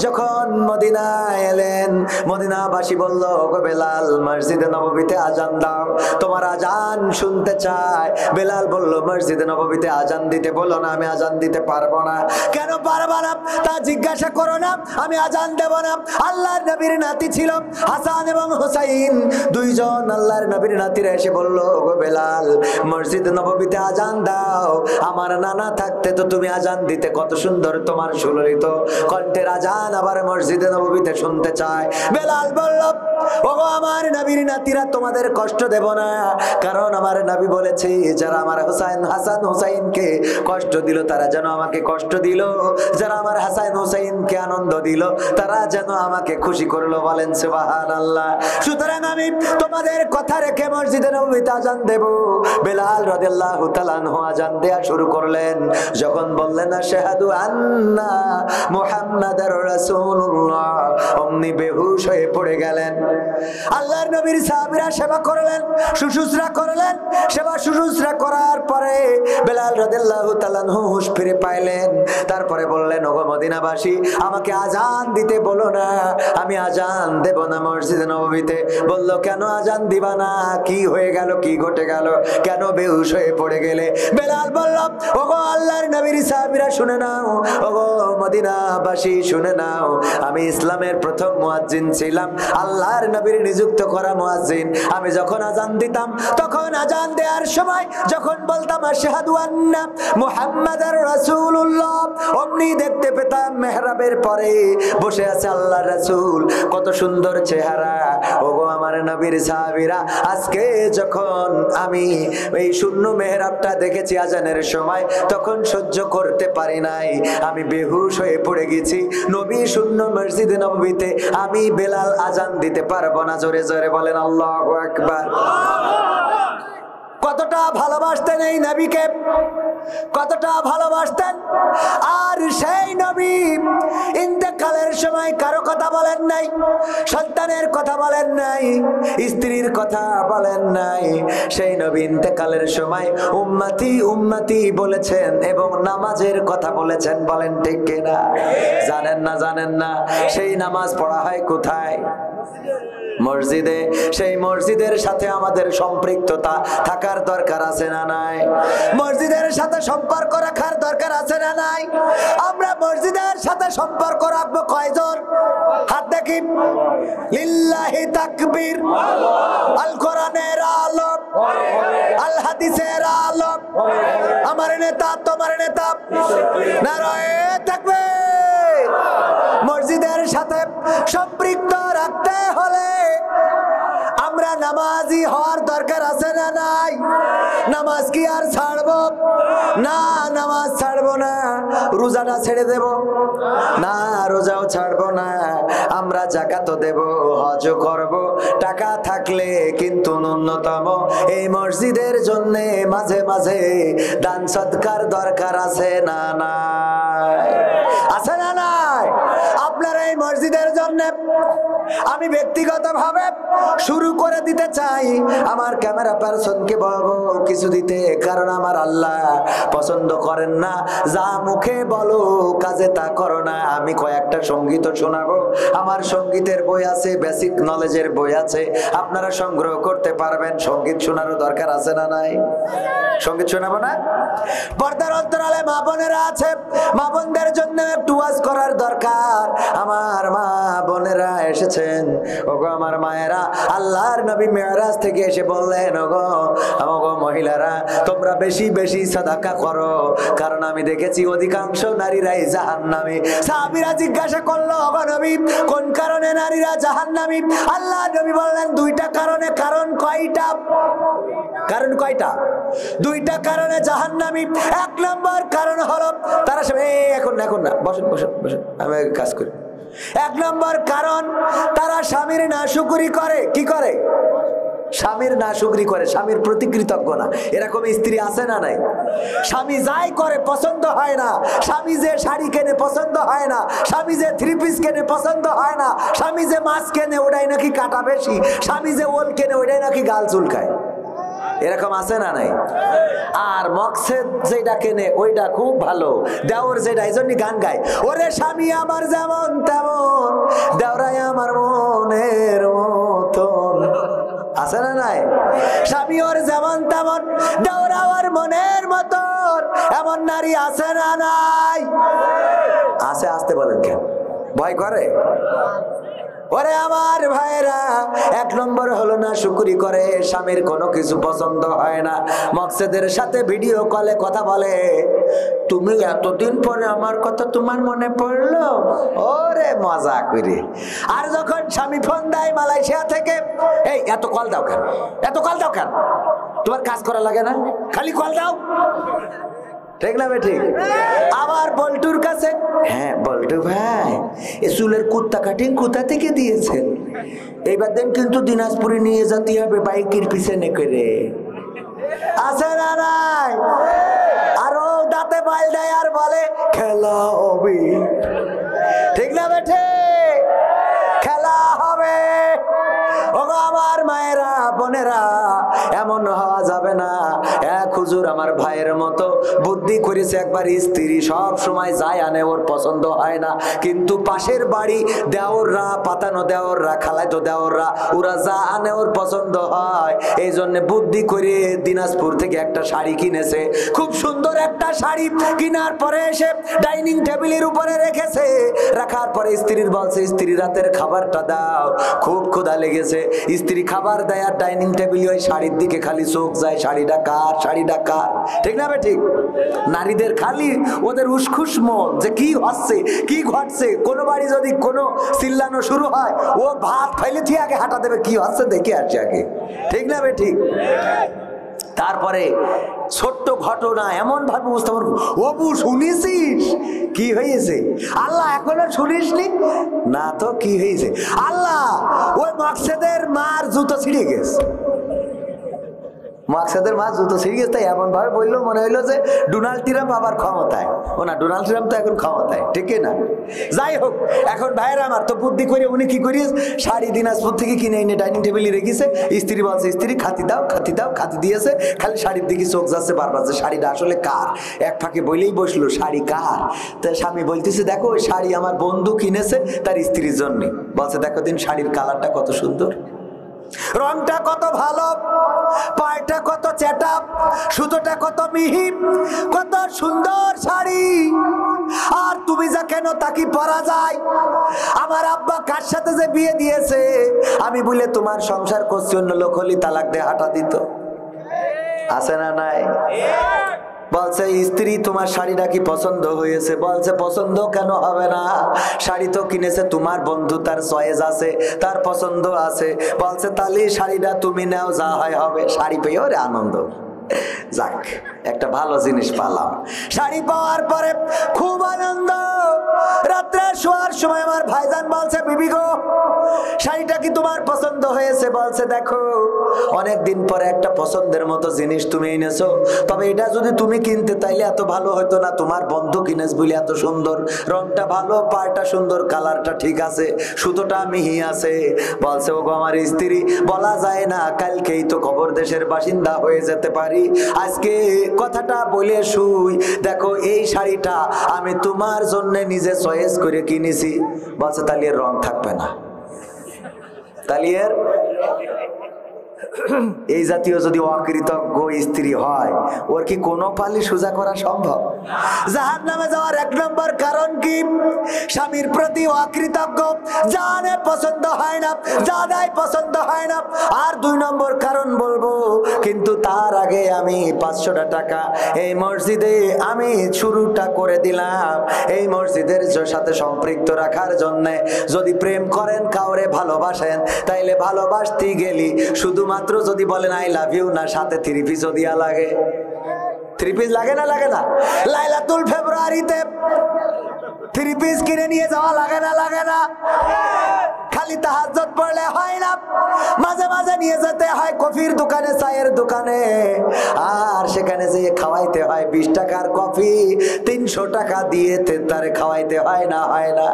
যখন মদিনায় এলেন, মদিনাবাসী বলল, ওগো বেলাল, মসজিদে নববীতে আজান দাও, তোমার আজান শুনতে চায়। বেলাল বলল, মসজিদে নববীতে আজান দিতে বলো না, আমি আজান দিতে পারবো না। কেন পারবা না তা জিজ্ঞাসা করো না, আমি আজান দেব না। আল্লাহর নবীর নাতি ছিল হাসান এবং হুসাইন, দুইজন আল্লাহর নবীর নাতিরা এসে বলল, ওগো বেলাল, মসজিদ নববীতে আজান দাও। আমার নানা থাকতে তো তুমি আজান দিতে, কত সুন্দর তোমার সুললিত কণ্ঠের আজান আবার মসজিদে নববীতে শুনতে চায়। বেলাল বলল, ওগো আমার নবীর নাতিরা, তোমাদের কষ্ট দেব না, কারণ আমার নবী বলেছে যারা আমার হাসান হুসাইনকে কষ্ট দিল তারা যেন আমাকে কষ্ট দিল, যারা আমার হাসান হুসাইনকে আনন্দ দিল তারা যেন আমাকে খুশি করলো। বলেন সুবহানাল্লাহ। সুতরাং আমি তোমাদের কথা রেখে মসজিদে নববীতে আজান দেব। বেলাল রাদিয়াল্লাহু তাআলা আনহু আজান দেয়া শুরু করলেন। যখন বললেন আশহাদু আন্না মুহাম্মাদার রাসূলুল্লাহ, অমনি বেহুশ হয়ে পড়ে গেলেন। আল্লাহর নবীর সাহাবীরা সেবা করলেন, শুশ্রূষা করলেন। সেবা শুশ্রূষা করার পরে বেলাল রাদিয়াল্লাহু তাআলা আনহু হুঁশ ফিরে পাইলেন। তারপরে বললেন, ওগো মদিনাবাসী, আমাকে আজান দিতে বলো না, আমি আজান দেব না মসজিদে নববীতে। বলল, কেন আজান দিবা না? কি হয়ে গেল, কি ঘটে গেল, কেন বেহুশ হয়ে পড়ে গেলে? বেলাল বলল, ওগো আল্লাহর নবীর সাহাবীরা শুনে নাও, ওগো মদিনাবাসী শুনে নাও, আমি ইসলামের প্রথম মুয়াজ্জিন ছিলাম, আল্লাহর নবীর নিযুক্ত করা মুয়াজ্জিন। আমি যখন আজান দিতাম, তখন আজান দেওয়ার সময় যখন বলতাম আশহাদু আন্না মুহাম্মাদার রাসূলুল্লাহ, অমনি দেখতে পেতাম মেহরাবের পরে বসে আছে আল্লাহর রাসূল, কত সুন্দর চেহারা। ওগো আমার নবীর সাহাবীরা, আজকে যখন আমি এই শূন্য মেহরাবটা দেখেছি আজানের সময়, তখন সহ্য করতে পারি নাই, আমি বেহুশ হয়ে পড়ে গেছি। নবী শূন্য মসজিদে নববীতে আমি বেলাল আজান দিতে পারবো না। জোরে জোরে বলেন আল্লাহু আকবার। কতটা ভালোবাসতেন এই নবীকে, কতটা ভালোবাসতেন। আর সেই নবী ইন্তেকালের সময় কারো কথা বলেন নাই, সন্তানের কথা বলেন নাই, স্ত্রীর কথা বলেন নাই। সেই নবী ইন্তেকালের সময় উম্মতি উম্মতি বলেছেন এবং নামাজের কথা বলেছেন। বলেন ঠিক কিনা? জানেন না? জানেন না? সেই নামাজ পড়া হয় কোথায়? মসজিদে। সেই মসজিদের সাথে আমাদের সম্পৃক্ততা থাকার দরকার আছে না নাই? মসজিদের সাথে সম্পর্ক রাখার দরকার আছে না নাই? আমরা মসজিদের সাথে সম্পর্ক রাখবো কয়জন? হাত দেখি। লিল্লাহি তাকবীর। আল কোরআনের আলো, আল হাদিসের আলো, আমার নেতা তোমার নেতা, নারায়ে তাকবীর। মসজিদের সাথে সম্পৃক্ত রাখতে হলে আমরা নামাজি হওয়ার দরকার আছে না নাই? নামাজ কি আর ছাড়বো? না, নামাজ ছাড়বো না। রোজাটা ছেড়ে দেব না, রোজাও ছাড়বো না। আমরা যাকাতও দেব, হজও করব, টাকা থাকলে কিন্তু ন্যূনতম এই মসজিদের জন্য মাঝে মাঝে দান সদকার দরকার আছে না নাই? আছে না নাই? আপনারা এই মসজিদের জন্য আমি ব্যক্তিগতভাবে শুরু করে দিতে চাই। আমার ক্যামেরা পারসনকে বলবো কিছু দিতে, কারণ আমার আল্লাহ পছন্দ করেন না যা মুখে বলো কাজে তা করো না। আমি কয়েকটা সঙ্গীত শোনাবো। আমার সঙ্গীতের বই আছে, বেসিক নলেজের বই আছে, আপনারা সংগ্রহ করতে পারবেন। সঙ্গীত শোনারও দরকার আছে না নাই? সঙ্গীত শোনাবো না? পর্দার অন্তরালে মা বোনেরা আছে, মা বোনদের জন্য একটু ওয়াজ করার দরকার। আমার মা বোনেরা এসেছেন। ওগো আমার মায়েরা, আল্লাহর নবী মেরাজ থেকে এসে বললেন, ওগো আমাগো মহিলারা, তোমরা বেশি বেশি সাদাকা করো, কারণ আমি দেখেছি অধিকাংশ নারীরাই জাহান্নামী। সাহাবীরা জিজ্ঞাসা করলো, ওগো নবী, কোন কারণে নারীরা জাহান্নামী? আল্লাহ নবী বললেন, দুইটা কারণে। কারণ কয়টা? কারণ কয়টা? দুইটা কারণে জাহান্নামী। এক নম্বর কারণ হলো তারা সব এখন না, এখন না, বসেন বসেন বসেন, আমি কাজ করি। এক নম্বর কারণ, তারা স্বামীর নাশুকরি করে। কি করে? স্বামীর নাশুকরি করে, স্বামীর প্রতি কৃতজ্ঞ না। এরকম স্ত্রী আছে না নাই? স্বামী যাই করে পছন্দ হয় না, স্বামী যে শাড়ি কেনে পছন্দ হয় না, স্বামী যে থ্রি পিস কেনে পছন্দ হয় না, স্বামী যে মাছ কেনে ওটাই নাকি কাটা বেশি, স্বামী যে ওল কেনে ওটাই নাকি গাল চুলকায়। এরকম আছে না নাই? আর মকসেদ যেটা কেনে ওইটা খুব ভালো, দেওর যেটা, এই জন্য গান গায়, ওরে স্বামী আমার যেমন তেমন, দেওরাই আমার মনের মতন। আছে না নাই? স্বামী ওর যেমন তেমন, দেওরা ওর মনের মতন। এমন নারী আছে না নাই? আছে। আসতে বলেন কেন? ভয় করে? ওরে আমার ভাইরা, এক নম্বর হলো না শুকরি করে, স্বামীর কোনো কিছু পছন্দ হয় না, মকসেদের সাথে ভিডিও কলে কথা বলে, তুমি এতদিন পরে আমার কথা তোমার মনে পড়লো, ওরে মজা করে। আর যখন স্বামী ফোন দেয় মালয়েশিয়া থেকে, এই এত কল দাও কেন, এত কল দাও কেন, তোমার কাজ করা লাগে না, খালি কল দাও। ঠিক না ঠিক? আবার বল্টুর কাছে, হ্যাঁ বল্টু ভাই, এ চুলের কুত্তা কাটিং কোথা থেকে দিয়েছেন? এইবার দেন কিন্তু দিনাজপুরে নিয়ে যেতে হবে বাইকের পিছনে করে। আছে না নাই? আরো দাঁতে বাইল দেয় আর বলে খেলা হবে। ঠিক না বেঠে? খেলা হবে। ওগো আমার মায়েরা বোনেরা, এমন হওয়া যাবে না। এক হুজুর আমার ভাইয়ের মতো বুদ্ধি করেছে, একবার স্ত্রী সব সময় যায় আনে, ওর পছন্দ হয় না, কিন্তু পাশের বাড়ি দেওররা, পাতানো দেওররা, খালাইতো দেওররা, ওরা যা আনে ওর পছন্দ হয়। এই জন্য বুদ্ধি করে দিনাজপুর থেকে একটা শাড়ি কিনেছে, খুব সুন্দর একটা শাড়ি। কেনার পরে এসে ডাইনিং টেবিলের উপরে রেখেছে, রাখার পরে স্ত্রীর বলছে, স্ত্রী রাতের খাবারটা দাও, খুব ক্ষুধা লেগেছে। স্ত্রী খাবার দেয় আর ডাইনিং টেবিলে ওই শাড়ির দিকে খালি চোখ যায়, শাড়িটা কার, শাড়িটা শাড়িটা কার, ঠিক না ঠিক? নারীদের খালি ওদের উসখুস মন যে কি হচ্ছে কি ঘটছে, কোনো বাড়ি যদি কোনো চিল্লানো শুরু হয় ও ভাত খাইলে ঠিক আগে হাঁটা দেবে, কি হচ্ছে দেখে আসছে আগে, ঠিক না ঠিক? তারপরে ছোট্ট ঘটনা এমন ভাবে উপস্থাপন, অবু শুনেছিস কি হয়েছে? আল্লাহ এখনো শুনিসনি? না তো কি হয়েছে? আল্লাহ ওই মকসেদের মার জুতো ছিঁড়ে গেছে। মকসেদের মা জুতো ছিঁড়ে গেছে, তাই এমন ভাবে বললো মনে হইলো যে ডোনাল্ড ট্রাম্প আবার ক্ষমতায়। ও না, ডোনাল্ড ট্রাম্প তো এখন ক্ষমতায়, ঠিক না? যাই হোক, এখন ভাইয়েরা আমার তো বুদ্ধি করে উনি কি করিস, শাড়ি দিনাজপুর থেকে কিনে এনে ডাইনিং টেবিলে রেখেছে। স্ত্রী বলছে, স্ত্রী খাতি দাও খাতি দাও, খাতি দিয়েছে, খালি শাড়ির দিকে চোখ যাচ্ছে বারবার যে শাড়িটা আসলে কার। এক ফাঁকে বলেই বসলো শাড়ি কার। তা স্বামী বলতেছে, দেখো ওই শাড়ি আমার বন্ধু কিনেছে তার স্ত্রীর জন্য। বলছে, দেখো দিন শাড়ির কালারটা কত সুন্দর, রংটা কত ভালো, পায়টা কত চেটা, সুতোটা কত মিহি, কত সুন্দর শাড়ি। আর তুমি যা কেন তাকি পরা যায়? আমার আব্বা কার সাথে যে বিয়ে দিয়েছে, আমি বলে তোমার সংসার করছি, অন্য লোক হলি তালাক দিয়ে হাঁটা দিত। আছে না নাই? বলছে, স্ত্রী তোমার শাড়িটা কি পছন্দ হয়েছে? বলছে, পছন্দ কেন হবে না, শাড়ি তো কিনেছে তোমার বন্ধু, তার চয়েস আছে, তার পছন্দ আছে। বলছে, তাহলে শাড়িটা তুমি নাও, যা হয় হবে। শাড়ি পেয়েও রে আনন্দ, যাক একটা ভালো জিনিস পালাম। শাড়ি পাওয়ার পরে খুব আনন্দ। রাত্রে শোয়ার সময় আমার ভাইজান বলছে, বিবি গো শাড়িটা কি তোমার পছন্দ হয়েছে? বলছে, দেখো অনেকদিন পরে একটা পছন্দের মতো জিনিস তুমি এনেছো, তবে এটা যদি তুমি কিনতে তাইলে এত ভালো হতো না, তোমার বন্ধু কিনেছ বলে এত সুন্দর, রংটা ভালো, পাড়টা সুন্দর, কালারটা ঠিক আছে, সুতোটা মিহি আছে। বলছে, ওগো আমার স্ত্রী, বলা যায় না, কালকেই তো খবর দেশের বাসিন্দা হয়ে যেতে পারি, আজকে কথাটা বলে শুই। দেখো এই শাড়িটা আমি তোমার জন্য নিজে চয়েস করে কিনেছি। বলছে, তাহলে এর রং থাকবে না, তাহলে এর এই জাতীয় যদি অকৃতজ্ঞ স্ত্রী হয়, ওর কি কোনো পালি সোজা করা সম্ভব? জাহান্নামে যাওয়ার এক নম্বর কারণ কি? স্বামীর প্রতি অকৃতজ্ঞ, জানে পছন্দ হয় না, জাদাই পছন্দ হয় না। আর দুই নম্বর কারণ বলবো, কিন্তু তার আগে আমি 500 টাকা এই মসজিদে আমি শুরুটা করে দিলাম, এই মসজিদের সাথে সম্পৃক্ত রাখার জন্য। যদি প্রেম করেন, কাউরে ভালোবাসেন, তাইলে ভালোবাসতে গেলি শুধুমাত্র যদি বলেন আই লাভ ইউ, না সাথে 3 পিস দিয়া লাগে। 3 পিস লাগে না? লাগে না? লাইলাতুল ফেব্রুয়ারিতে 3 পিস কিনে নিয়ে যাওয়া লাগে না? লাগে না? খালি তাহাজ্জুদ পড়লে হয় না, মাঝে মাঝে নিয়ে যেতে হয় কফির দোকানে, চায়ের দোকানে, আর সেখানে যেয়ে খাওয়াইতে হয় 20 টাকার কফি 300 টাকা দিয়ে তারে খাওয়াইতে হয় না? হয় না?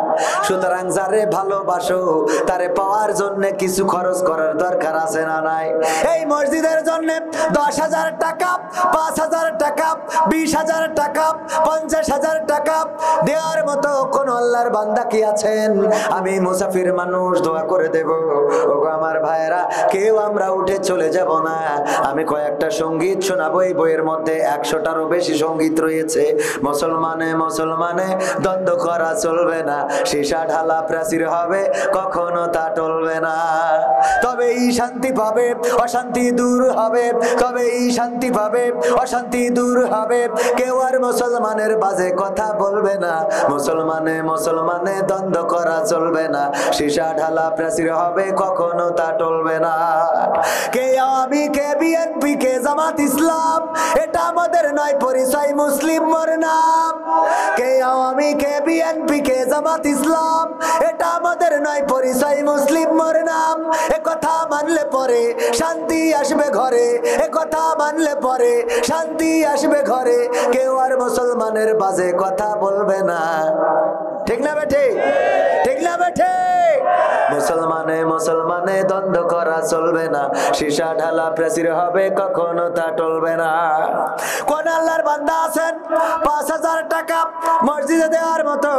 সুতরাং যারে ভালোবাসো তারে পাওয়ার জন্য কিছু খরচ করার দরকার আছে না নাই? এই মসজিদের জন্য 10,000 টাকা, 5,000 টাকা, 20,000 টাকা, 50,000 টাকা দেওয়ার মতো কোন আল্লাহর বান্দা কি আছেন? আমি মুসাফির মানুষ, দোয়া করে দেব। ওগো আমার ভাইরা, কেউ আমরা উঠে চলে যাব না। আমি কয়েকটা সঙ্গীত শোনাবো, এই বইয়ের মধ্যে 100টারও বেশি সঙ্গীত রয়েছে। মুসলমানে মুসলমানে দ্বন্দ্ব করা চলবে না, সীসা ঢালা প্রাচীর হবে, কখনো তা টলবে না। তবে এই শান্তি পাবে, অশান্তি দূর হবে, তবে এই শান্তি পাবে, অশান্তি দূর হবে। কেউ আর মুসলমানের বাজে কথা বলবে না, মুসলমানে মুসলমানে দ্বন্দ্ব করা চলবে না, সীসা ঢালা প্রাচীর হবে, কখনো তা টলবে না। কে আওয়ামী, কে বিএনপি, কে জামাত ইসলাম, এটা আমাদের নয় পরিচয়, মুসলিম মোর নাম। কে আওয়ামী, কে বিএনপি, কে জামাত ইসলাম, এটা আমাদের নয় পরিচয়, মুসলিম মোর নাম। এ কথা মানলে পরে শান্তি আসবে ঘরে, এ কথা মানলে পরে শান্তি আসবে ঘরে। কেউ আর মুসলমানের বাজে কথা বলবে না, ঠিক না বেঠে? ঠিক না বেঠে? মুসলমানে মুসলমানে দ্বন্দ্ব করা চলবে না, সীসা ঢালা প্রাচীর হবে, কখনো তা টলবে না। কোন আল্লাহর বান্দা আছেন 5,000 টাকা মসজিদে দেওয়ার মতো?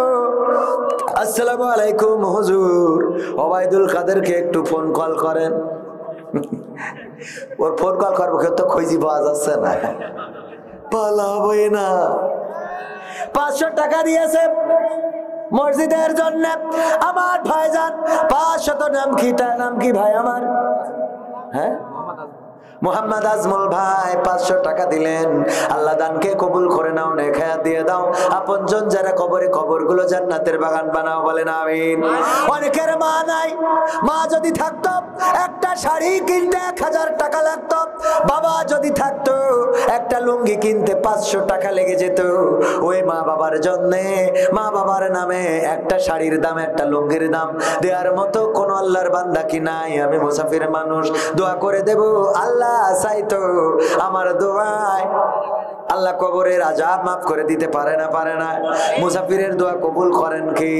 আসসালামু আলাইকুম হুজুর, ওবায়দুল কাদেরকে একটু ফোন কল করেন। ওর ফোন কল করবো, কেউ তো খুঁজি পাওয়া যাচ্ছে না, পালাবই না। 500 টাকা দিয়েছে মসজিদের জন্য আমার ভাইজান। 500 নাম কি? তার নাম কি ভাই আমার? হ্যাঁ, মোহাম্মদ আজমল ভাই 500 টাকা দিলেন। আল্লাহ দানকে কবুল করে নাও, নেখায়াত দিয়ে দাও। আপনজন যারা কবরে, কবরগুলো জান্নাতের বাগান বানাও, বলেন আমিন। অনেকের মা নাই, মা যদি থাকতো একটা শাড়ি কিনতে 1000 টাকা লাগতো, বাবা যদি থাকতো একটা লুঙ্গি কিনতে 500 টাকা লেগে যেত। ওই মা বাবার জন্যে, মা বাবার নামে একটা শাড়ির দাম, একটা লুঙ্গির দাম দেওয়ার মতো কোন আল্লাহর বান্দা কি নাই? আমি মুসাফির মানুষ, দোয়া করে দেব। আল্লাহ চাইতো আমার দোয়ায় আল্লাহ কবরের আযাব মাফ করে দিতে পারে না? পারে না? মুসাফিরের দোয়া কবুল করেন কি?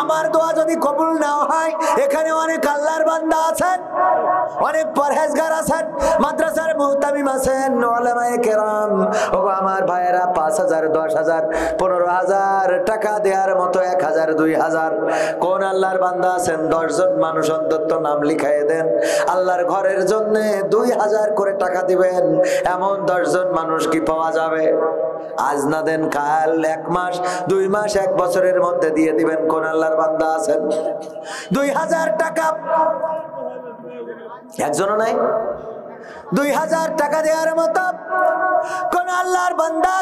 আমার দোয়া যদি কবুল না হয়, এখানে অনেক আল্লাহর বান্দা আছেন, অনেক পরহেজগার আছেন, মাদ্রাসার মুহতামিম আছেন, উলামায়ে কেরাম। ওগো আমার ভাইয়েরা, 5000, 10000, 15000 টাকা দেওয়ার মতো 1000, 2000 কোন আল্লাহর বান্দা আছেন? 10 জন মানুষ অন্তত নাম লিখাই দেন। আল্লাহর ঘরের জন্য 2000 করে টাকা দিবেন, এমন 10 জন মানুষ কি পাওয়া যাবে? আজ না দেন, কাল, 1 মাস, 2 মাস, 1 বছরের মধ্যে দিয়ে দিবেন। কোন আল্লাহর বান্দা আছেন? 2000 টাকা একজনও নাই? 2000 টাকা দেওয়ার মতো কোন আল্লাহর বান্দা